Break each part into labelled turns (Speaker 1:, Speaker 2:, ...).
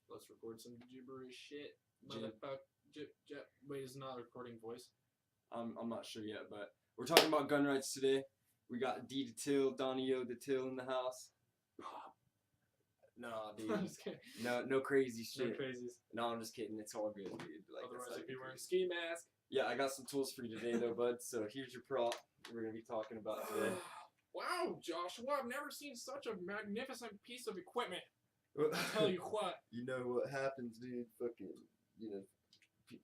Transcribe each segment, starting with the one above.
Speaker 1: Let's record some gibberish shit. Motherfucker. Wait, is not a recording voice?
Speaker 2: I'm not sure yet, but we're talking about gun rights today. We got D to Till, Donnie O to Till in the house. Nah, dude.
Speaker 1: I'm just kidding.
Speaker 2: No crazy
Speaker 1: No
Speaker 2: shit.
Speaker 1: crazies.
Speaker 2: No, I'm just kidding. It's all good, dude. Like,
Speaker 1: Otherwise,
Speaker 2: that's
Speaker 1: I'd be
Speaker 2: not
Speaker 1: wearing a
Speaker 2: crazy.
Speaker 1: ski mask.
Speaker 2: Yeah, I got some tools for you today, though, bud. So here's your prop we're gonna be talking about today.
Speaker 1: Wow, Joshua, I've never seen such a magnificent piece of equipment. I'll tell you what.
Speaker 2: You know what happens, dude? Fucking, people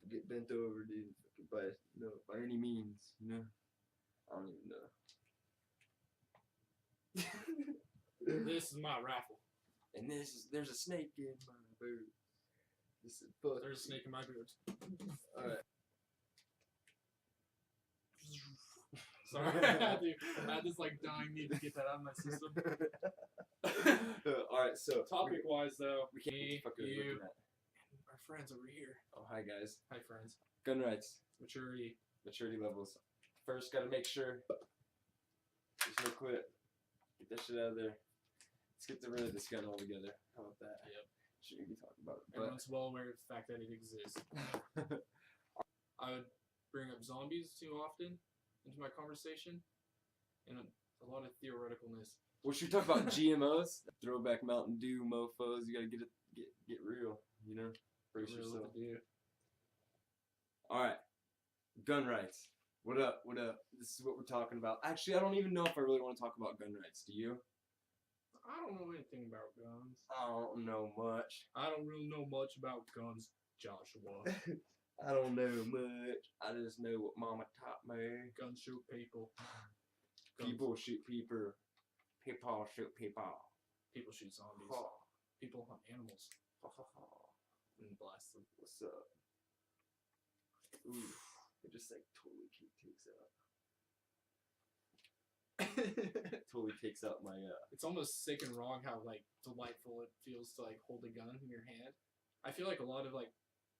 Speaker 2: get bent over, dude. Fucking by any means, I don't even know.
Speaker 1: This is my rifle.
Speaker 2: And there's a snake in my boot. This is
Speaker 1: There's a snake in my boots.
Speaker 2: Alright.
Speaker 1: Sorry, I had this like dying need to get that out of my system.
Speaker 2: Alright, so
Speaker 1: Topic-wise, though,
Speaker 2: we can't
Speaker 1: me,
Speaker 2: what the fuck are we
Speaker 1: you,
Speaker 2: looking at.
Speaker 1: and our friends over here.
Speaker 2: Oh, hi guys.
Speaker 1: Hi, friends.
Speaker 2: Gun rights,
Speaker 1: Maturity.
Speaker 2: maturity levels. First, gotta make sure there's no quit. Get that shit out of there. Let's get rid of this gun altogether. How about that?
Speaker 1: Yep.
Speaker 2: Shouldn't be talking about it.
Speaker 1: Everyone's well aware of the fact that it exists. I would bring up zombies too often into my conversation, and a lot of theoreticalness.
Speaker 2: What should we talk about? GMOs? Throwback Mountain Dew mofos. You gotta get real, Brace
Speaker 1: Real
Speaker 2: yourself.
Speaker 1: with the dude.
Speaker 2: Alright. Gun rights. What up? What up? This is what we're talking about. Actually, I don't even know if I really want to talk about gun rights. Do you?
Speaker 1: I don't know anything about guns.
Speaker 2: I don't know much.
Speaker 1: I don't really know much about guns, Joshua.
Speaker 2: I don't know much. I just know what Mama taught me.
Speaker 1: Guns shoot people.
Speaker 2: People shoot people. People shoot people.
Speaker 1: People shoot zombies. People hunt animals and blast them.
Speaker 2: What's up? Ooh, it just like totally takes out. Totally takes out my
Speaker 1: It's almost sick and wrong how like delightful it feels to like hold a gun in your hand. I feel like a lot of like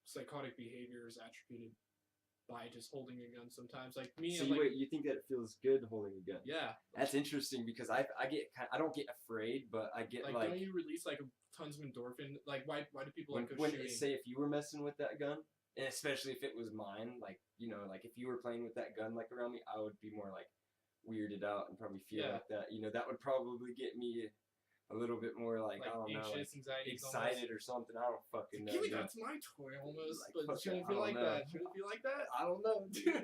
Speaker 1: psychotic behavior is attributed by just holding a gun sometimes. Like me,
Speaker 2: So
Speaker 1: I'm like,
Speaker 2: wait, you think that it feels good holding a gun?
Speaker 1: yeah,
Speaker 2: That's interesting because I don't get afraid, but I get
Speaker 1: like don't you release like tons of endorphin? Like why do people like go
Speaker 2: when
Speaker 1: shooting?
Speaker 2: say if you were messing with that gun, and especially if it was mine, like like if you were playing with that gun like around me, I would be more like weirded out and probably feel like that. That would probably get me a little bit more like I don't know,
Speaker 1: anxious, anxiety,
Speaker 2: excited or something. I don't fucking know.
Speaker 1: Give me
Speaker 2: dude.
Speaker 1: that's my toy almost,
Speaker 2: Like,
Speaker 1: but
Speaker 2: fuck
Speaker 1: shouldn't
Speaker 2: it,
Speaker 1: it be
Speaker 2: I
Speaker 1: like
Speaker 2: don't know.
Speaker 1: that? Should it be like that?
Speaker 2: I don't know, dude.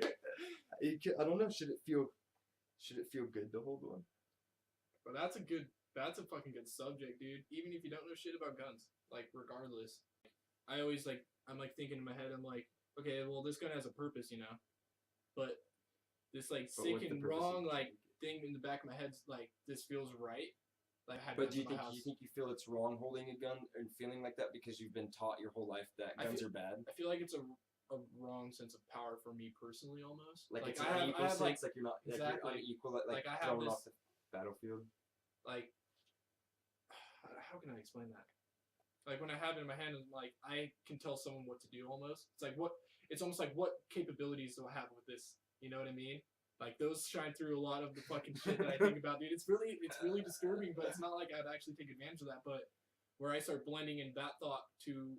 Speaker 2: I don't know. Should it feel good to hold one?
Speaker 1: But that's a fucking good subject, dude. Even if you don't know shit about guns, like regardless, I always I'm like thinking in my head, I'm like, okay, well this gun has a purpose, but this like
Speaker 2: But
Speaker 1: sick
Speaker 2: what's the
Speaker 1: and
Speaker 2: purpose
Speaker 1: wrong
Speaker 2: of it?
Speaker 1: like thing in the back of my head's like this feels right. Like I had
Speaker 2: But
Speaker 1: guns
Speaker 2: do you
Speaker 1: in my
Speaker 2: think
Speaker 1: house.
Speaker 2: you feel it's wrong holding a gun and feeling like that because you've been taught your whole life that
Speaker 1: I
Speaker 2: guns
Speaker 1: feel-
Speaker 2: are bad?
Speaker 1: I feel like it's a wrong sense of power for me personally, almost.
Speaker 2: Like it's
Speaker 1: I
Speaker 2: an
Speaker 1: have,
Speaker 2: unequal
Speaker 1: I have
Speaker 2: sense, like you're not like
Speaker 1: exactly.
Speaker 2: you're unequal, like
Speaker 1: I have
Speaker 2: thrown
Speaker 1: this,
Speaker 2: off the battlefield.
Speaker 1: like, how can I explain that? Like when I have it in my hand, and like I can tell someone what to do almost. It's almost like what capabilities do I have with this? You know what I mean? Like those shine through a lot of the fucking shit that I think about, dude. It's really disturbing, but it's not like I'd actually take advantage of that. But where I start blending in that thought to,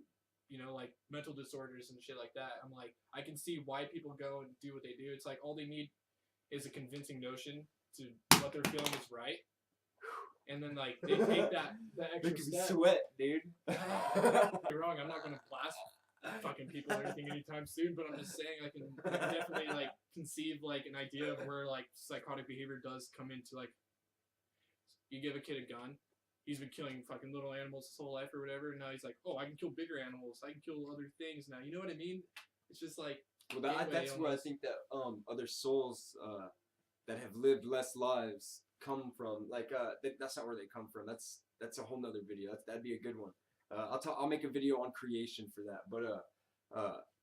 Speaker 1: like mental disorders and shit like that, I'm like, I can see why people go and do what they do. It's like all they need is a convincing notion to what they're feeling is right. And then like they take that extra
Speaker 2: Look at me
Speaker 1: step.
Speaker 2: sweat, dude.
Speaker 1: You're wrong. I'm not gonna blast fucking people or anything anytime soon, but I'm just saying I can definitely like conceive like an idea of where like psychotic behavior does come into like you give a kid a gun, he's been killing fucking little animals his whole life or whatever, and now he's like, oh, I can kill bigger animals, I can kill other things now. You know what I mean? It's just like
Speaker 2: That's where I think that other souls that have lived less lives come from. Like that's not where they come from. That's a whole nother video. That'd be a good one. I'll make a video on creation for that. But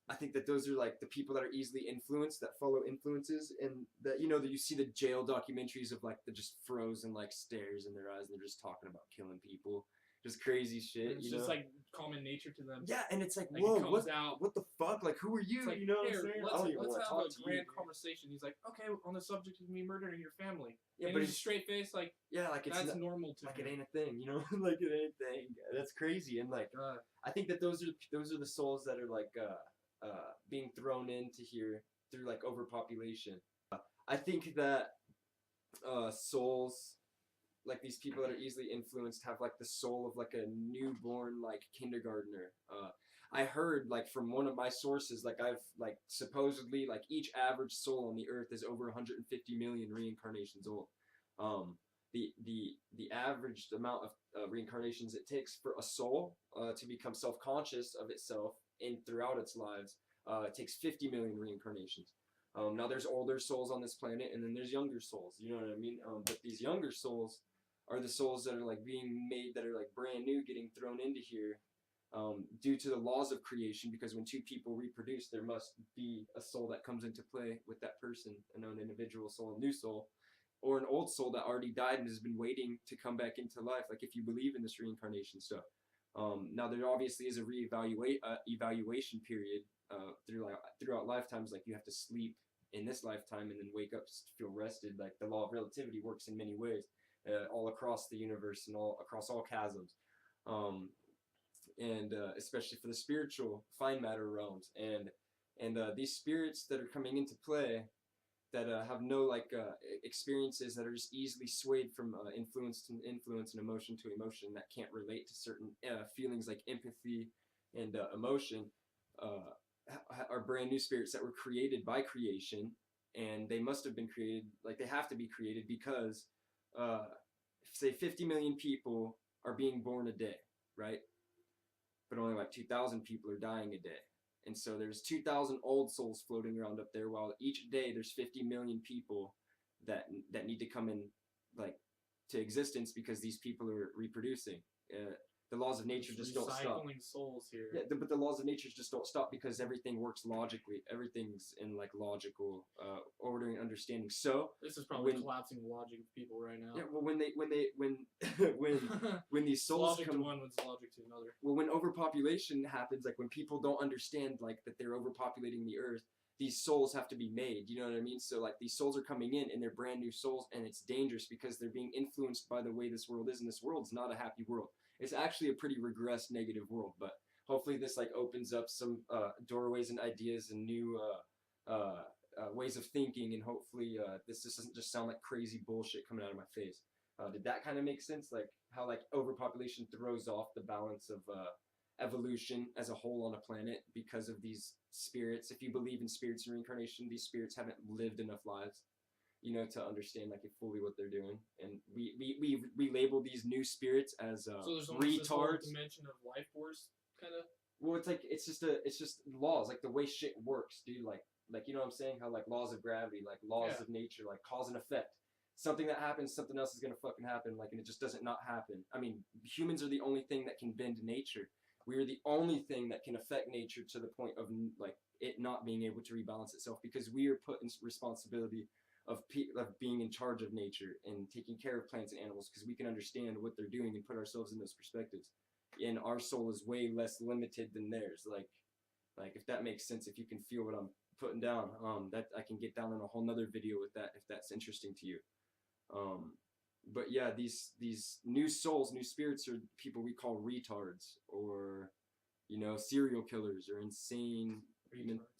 Speaker 2: I think that those are like the people that are easily influenced, that follow influences, and that that you see the jail documentaries of like the just frozen like stares in their eyes and they're just talking about killing people. just crazy shit.
Speaker 1: It's
Speaker 2: You
Speaker 1: just
Speaker 2: know?
Speaker 1: like common nature to them.
Speaker 2: Yeah, and it's like,
Speaker 1: Like,
Speaker 2: whoa,
Speaker 1: it comes
Speaker 2: what?
Speaker 1: out.
Speaker 2: What the fuck? Like, who are you?
Speaker 1: It's like,
Speaker 2: You know what I'm
Speaker 1: "Here,
Speaker 2: saying? I
Speaker 1: let's,
Speaker 2: don't even
Speaker 1: let's
Speaker 2: want to
Speaker 1: have a
Speaker 2: talk to
Speaker 1: grand
Speaker 2: you.
Speaker 1: conversation." He's like, "Okay, on the subject of me murdering your family."
Speaker 2: Yeah,
Speaker 1: and
Speaker 2: but
Speaker 1: he's
Speaker 2: it's
Speaker 1: straight face, like,
Speaker 2: yeah, like it's
Speaker 1: that's
Speaker 2: not,
Speaker 1: normal to
Speaker 2: like
Speaker 1: him.
Speaker 2: it ain't a thing, you know? Like it ain't a thing. That's crazy. And like I think that those are the souls that are like being thrown into here through like overpopulation. I think that souls like these people that are easily influenced have like the soul of like a newborn like kindergartner. I heard like from one of my sources, like I've like supposedly like each average soul on the earth is over 150 million reincarnations old. The average amount of reincarnations it takes for a soul to become self-conscious of itself and throughout its lives, it takes 50 million reincarnations. Now there's older souls on this planet, and then there's younger souls. You know what I mean? But these younger souls are the souls that are like being made, that are like brand new, getting thrown into here, due to the laws of creation. Because when two people reproduce, there must be a soul that comes into play with that person, an individual soul, a new soul, or an old soul that already died and has been waiting to come back into life. Like if you believe in this reincarnation stuff. Now there obviously is a evaluation period throughout lifetimes. Like you have to sleep in this lifetime and then wake up to feel rested. Like the law of relativity works in many ways, all across the universe and all across all chasms, and especially for the spiritual fine matter realms. And these spirits that are coming into play that have no like experiences, that are just easily swayed from influence to influence and emotion to emotion, that can't relate to certain feelings like empathy and emotion, are brand new spirits that were created by creation. And they must have been created, like they have to be created, because say 50 million people are being born a day, right? But only like 2,000 people are dying a day. And so there's 2,000 old souls floating around up there, while each day there's 50 million people that need to come in like to existence, because these people are reproducing. The laws of nature just don't stop.
Speaker 1: Recycling souls here.
Speaker 2: Yeah, but the laws of nature just don't stop, because everything works logically. Everything's in like logical order and understanding. So
Speaker 1: this is probably collapsing the logic of people right now.
Speaker 2: yeah, well, when when these souls
Speaker 1: logic
Speaker 2: come,
Speaker 1: to one was logic to another.
Speaker 2: well, when overpopulation happens, like when people don't understand like that they're overpopulating the earth, these souls have to be made. You know what I mean? So like these souls are coming in, and they're brand new souls, and it's dangerous because they're being influenced by the way this world is, and this world's not a happy world. It's actually a pretty regressed, negative world. But hopefully this like opens up some doorways and ideas and new ways of thinking, and hopefully this just doesn't just sound like crazy bullshit coming out of my face. Did that kind of make sense? Like how like overpopulation throws off the balance of evolution as a whole on a planet because of these spirits. If you believe in spirits and reincarnation, these spirits haven't lived enough lives, you know, to understand like fully what they're doing. And we label these new spirits as
Speaker 1: so there's almost this whole
Speaker 2: retards.
Speaker 1: dimension of life force, kind of.
Speaker 2: Well, it's like it's just laws, like the way shit works, dude. Like you know what I'm saying? How like laws of gravity, like laws of nature, like cause and effect. Something that happens, something else is gonna fucking happen. Like, and it just doesn't not happen. I mean, humans are the only thing that can bend nature. We are the only thing that can affect nature to the point of like it not being able to rebalance itself, because we are put in responsibility of being in charge of nature and taking care of plants and animals, because we can understand what they're doing and put ourselves in those perspectives. And our soul is way less limited than theirs. Like if that makes sense, if you can feel what I'm putting down, that I can get down in a whole nother video with that if that's interesting to you. But yeah, these new souls, new spirits, are people we call retards, or you know, serial killers, or insane.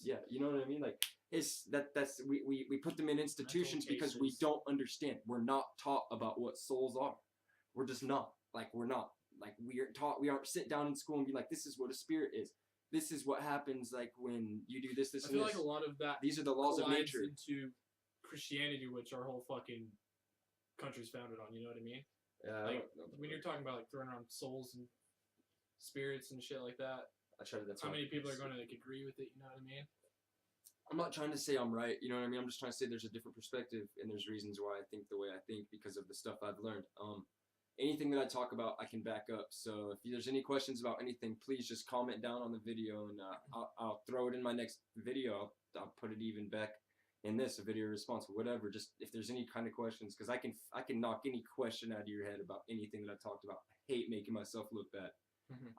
Speaker 2: Yeah, you know what I mean? Like it's that's we put them in institutions because we don't understand. We're not taught about what souls are. We're just not. Like we're not. Like we aren't taught. We aren't sit down in school and be like, this is what a spirit is. This is what happens like when you do this, this, and this. I feel
Speaker 1: like a lot of that.
Speaker 2: These are the laws of nature.
Speaker 1: Into Christianity, which our whole fucking country's founded on. You know what I mean?
Speaker 2: Yeah.
Speaker 1: Like when you're talking about like throwing around souls and spirits and shit like that. How many people are going to like agree with it? You know what I mean?
Speaker 2: I'm not trying to say I'm right. You know what I mean? I'm just trying to say there's a different perspective, and there's reasons why I think the way I think because of the stuff I've learned. Anything that I talk about, I can back up. So if there's any questions about anything, please just comment down on the video, and I'll throw it in my next video. I'll put it even back in this a video response, whatever. Just if there's any kind of questions, because I can knock any question out of your head about anything that I talked about. I hate making myself look bad.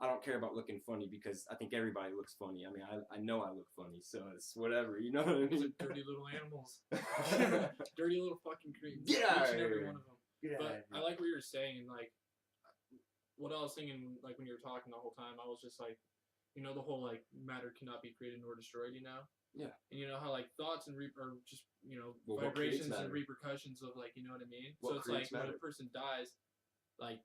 Speaker 2: I don't care about looking funny because I think everybody looks funny. I mean, I know I look funny, so it's whatever. You know what I
Speaker 1: Those
Speaker 2: mean?
Speaker 1: are dirty little animals. Dirty little fucking creeps.
Speaker 2: Get out
Speaker 1: Each
Speaker 2: of
Speaker 1: and every
Speaker 2: here.
Speaker 1: one of them.
Speaker 2: Yeah.
Speaker 1: But I like what you were saying, like, what I was thinking, like, when you were talking the whole time, I was just like, you know, the whole, like, matter cannot be created nor destroyed, you know?
Speaker 2: Yeah.
Speaker 1: And you know how, like, thoughts and, are just, you know,
Speaker 2: Well, what creates
Speaker 1: vibrations and
Speaker 2: matter?
Speaker 1: repercussions of, like, you know what I mean?
Speaker 2: What
Speaker 1: So it's like,
Speaker 2: creates
Speaker 1: when
Speaker 2: matter?
Speaker 1: a person dies, like,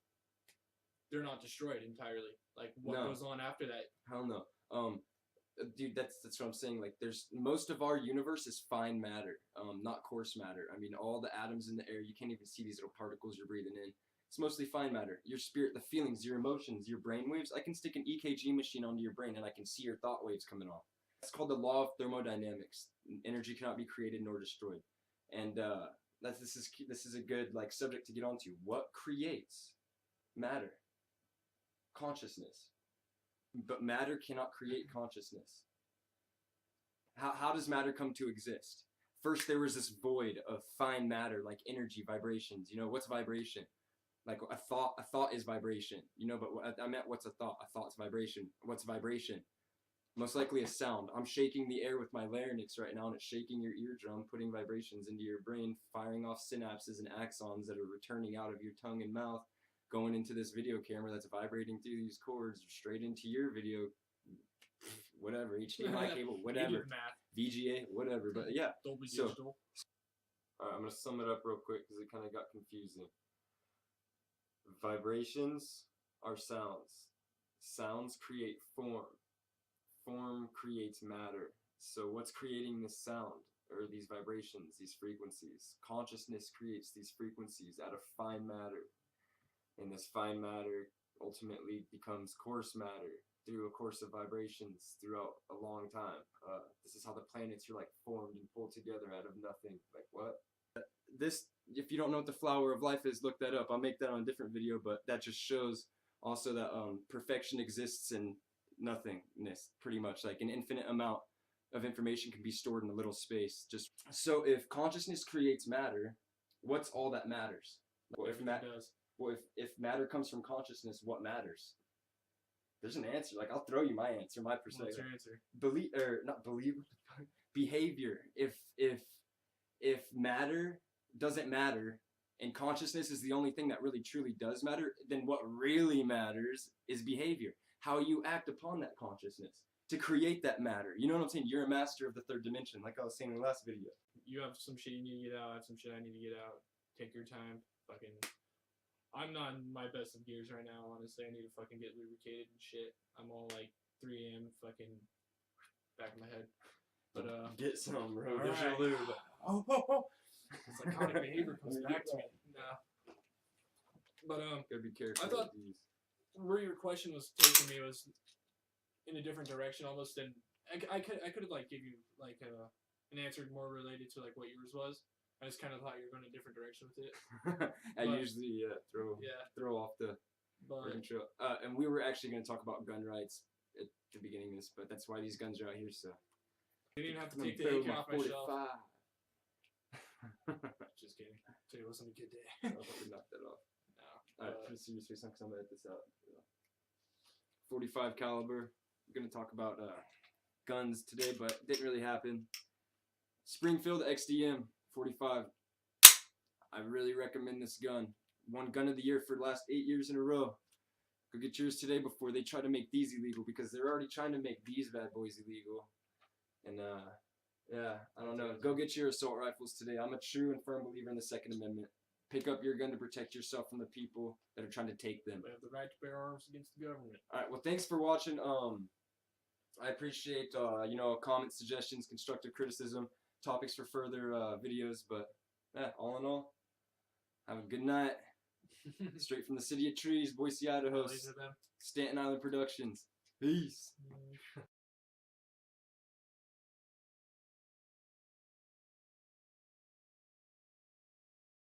Speaker 1: they're not destroyed entirely. Like, what
Speaker 2: No.
Speaker 1: goes on after that?
Speaker 2: Hell no. Dude, that's what I'm saying. Like, there's most of our universe is fine matter, not coarse matter. I mean, all the atoms in the air, you can't even see these little particles you're breathing in. It's mostly fine matter. Your spirit, the feelings, your emotions, your brain waves. I can stick an EKG machine onto your brain and I can see your thought waves coming off. It's called the law of thermodynamics. Energy cannot be created nor destroyed. And this is a good like subject to get onto. What creates matter? Consciousness. But matter cannot create consciousness. How does matter come to exist? First, there was this void of fine matter, like energy, vibrations. You know, what's vibration? Like a thought is vibration. You know, but I meant what's a thought? A thought's vibration. What's vibration? Most likely a sound. I'm shaking the air with my larynx right now, and it's shaking your eardrum, putting vibrations into your brain, firing off synapses and axons that are returning out of your tongue and mouth, going into this video camera that's vibrating through these cords straight into your video, whatever, HDMI cable,
Speaker 1: You
Speaker 2: whatever,
Speaker 1: did math.
Speaker 2: VGA, whatever. But yeah,
Speaker 1: Dolby
Speaker 2: So-
Speaker 1: Digital.
Speaker 2: all right, I'm gonna sum it up real quick because it kind of got confusing. Vibrations are sounds. Sounds create form. Form creates matter. So what's creating this sound or these vibrations, these frequencies? Consciousness creates these frequencies out of fine matter. And this fine matter ultimately becomes coarse matter through a course of vibrations throughout a long time. This is how the planets are like formed and pulled together out of nothing. Like what? This, if you don't know what the flower of life is, look that up. I'll make that on a different video, but that just shows also that perfection exists in nothingness, pretty much. Like an infinite amount of information can be stored in a little space. Just so if consciousness creates matter, what's all that matters? Well,
Speaker 1: Everything does.
Speaker 2: well, if matter comes from consciousness, what matters? There's an answer. Like, I'll throw you my answer, my
Speaker 1: What's
Speaker 2: perspective.
Speaker 1: your answer?
Speaker 2: Believe or not believe? Behavior. If matter doesn't matter, and consciousness is the only thing that really truly does matter, then what really matters is behavior. How you act upon that consciousness to create that matter. You know what I'm saying? You're a master of the third dimension, like I was saying in the last video.
Speaker 1: You have some shit you need to get out. I have some shit I need to get out. Take your time. Fucking. I'm not in my best of gears right now, honestly. I need to fucking get lubricated and shit. I'm all like 3 a.m. fucking back of my head. But
Speaker 2: Get some, bro.
Speaker 1: all
Speaker 2: Get your
Speaker 1: right.
Speaker 2: lube.
Speaker 1: Psychotic behavior comes back to me. Nah. But
Speaker 2: Gotta be careful.
Speaker 1: I thought-
Speaker 2: with these.
Speaker 1: where your question was taking me was in a different direction almost, and I could have like give you like an answer more related to like what yours was. I just kind of thought you were going a different direction with it.
Speaker 2: I
Speaker 1: But-
Speaker 2: usually
Speaker 1: Yeah,
Speaker 2: throw off the
Speaker 1: but
Speaker 2: intro. And we were actually going to talk about gun rights at the beginning of this, but that's why these guns are out here. So
Speaker 1: you didn't have to
Speaker 2: I'm
Speaker 1: take the
Speaker 2: gonna
Speaker 1: AK
Speaker 2: throw
Speaker 1: off my shelf.
Speaker 2: 45.
Speaker 1: Just kidding. Today wasn't a good day.
Speaker 2: I'll probably knock that off.
Speaker 1: No.
Speaker 2: Alright, pretty serious face because I'm gonna edit this out. 45 caliber. We're gonna talk about guns today, but it didn't really happen. Springfield XDM 45. I really recommend this gun. Won gun of the year for the last 8 years in a row. Go get yours today before they try to make these illegal, because they're already trying to make these bad boys illegal. And yeah, I don't know. Go get your assault rifles today. I'm a true and firm believer in the Second Amendment. Pick up your gun to protect yourself from the people that are trying to take them.
Speaker 1: We have the right to bear arms against the government.
Speaker 2: All right. Well, thanks for watching. I appreciate comments, suggestions, constructive criticism, topics for further videos. But yeah, all in all, have a good night. Straight from the city of trees, Boise, Idaho.
Speaker 1: These are them.
Speaker 2: Stanton Island Productions. Peace.